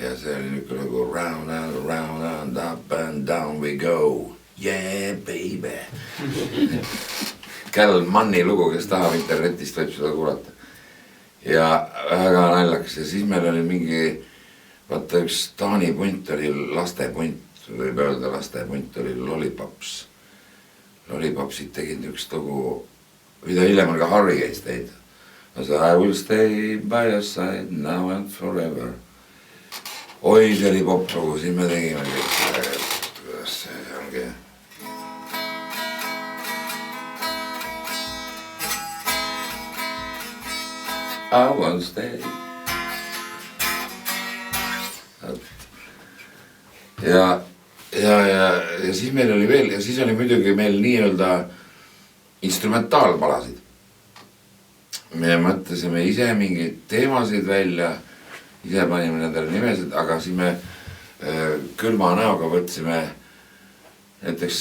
ja see oli niisugune nagu round and up and down we go. Yeah baby. Cal Manni lugu, kes tahab internetist võib seda kuulata. Ja väga naljakas ja siis meil oli mingi, vaata üks Taani punt oli lastepunt, võib öelda lastepunt oli Lollipops. Lollipopsid tegid üks lugu, mida hiljem on ka Harry Gates teinud. I will stay by your side now and forever. Oi, see oli poplugu, siin me tegime kõik, kuidas see ongi. I will stay. Ja siis meil oli veel, ja siis oli muidugi meil nii-öelda instrumentaalpalasid. Me mõtlesime ise mingeid teemasid välja, ise panime nendele nimesid, aga siis me külma näoga võtsime näiteks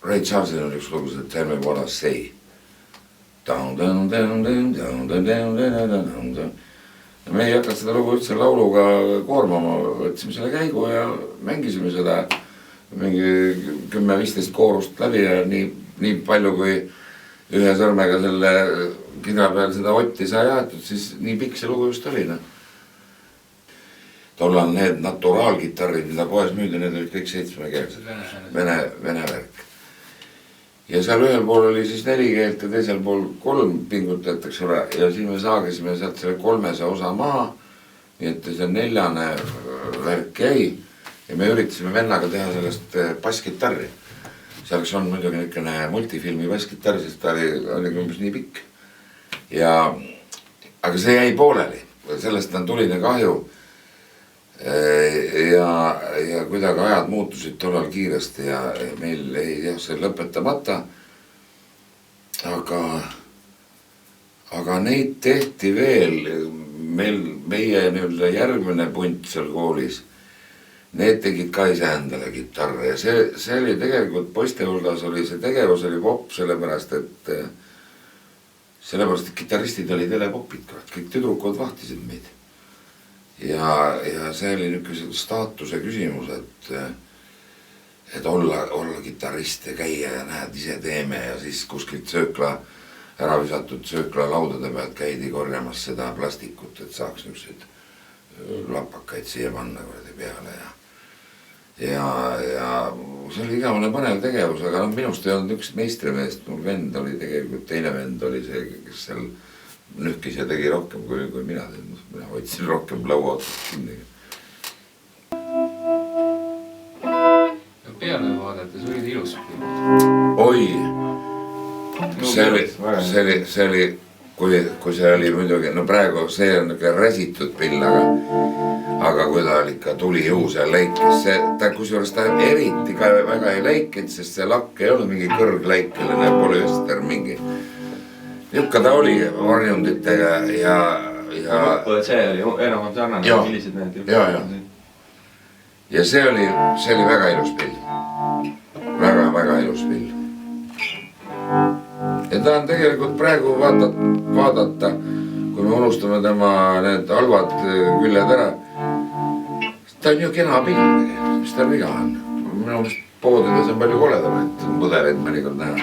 Ray Charlesil on üks lugu, see Tell me what I say. Me ei hakanud seda lugu üldse lauluga koormama, võtsime selle käigu ja mängisime seda mingi 10-15 koorust läbi ja nii palju kui ühe sõrmega selle kidra peal seda otti sai jaetud, siis nii pikk see lugu just oli. Tollal need naturaalgitarrid, mida poes müüdi, need olid kõik 7-keelsed, vene värk. Ja seal ühel pool oli siis 4 keelt ja teisel pool 3 pingutajateks ole ja siis me saagisime sealt selle 3. osa maha, nii et see 4. värk jäi ja me üritasime vennaga teha sellest bassgitarri. Selleks on muidugi niisugune multifilmi bassgitarr, sest ta oli umbes nii pikk. Aga see jäi pooleli, sellest on tuline kahju ja kuidagi ajad muutusid tollal kiiresti ja meil ei jah see lõpetamata. Aga neid tehti veel, meie järgmine punt seal koolis, need tegid ka ise endale gitarre ja see oli tegelikult poiste hulgas oli see tegevus oli pop, sellepärast et gitarristid olid telepopid, kõik tüdrukud vahtisid meid. Ja see oli niisugune staatuse küsimus, et olla gitarrist ja käia ja näed, ise teeme ja siis kuskilt ära visatud söökla laudade pealt käidi korjamas seda plastikut, et saaks niisuguseid lapakaid siia panna peale ja see oli igavene põnev tegevus, aga minust ei olnud üks meistrimeest, mul vend oli tegelikult, teine vend oli see, kes seal nühkis ja tegi rohkem kui mina tein, mina hoidsin rohkem laua otsast kinni. Peale vaadates olid ilus pilt. Oi, see oli, kui see oli muidugi, no praegu see on räsitud pill, aga kui ta oli ikka tuli juus ja leikis, kusjuures ta eriti ka väga ei leikid, sest see lakk ei olnud mingi kõrgleikeline polüester mingi. Niuka ta oli varjunditega ja... Lõppu, et see oli enam sarnane, millised need ja see oli väga ilus pill. Väga ilus pill. Ja ta on tegelikult praegu vaadata, kui me unustame tema need halvad küljed ära, ta on ju kena pill, mis tal viga on. Minu meelest poodides on palju koledamaid mudeleid mõnikord näha.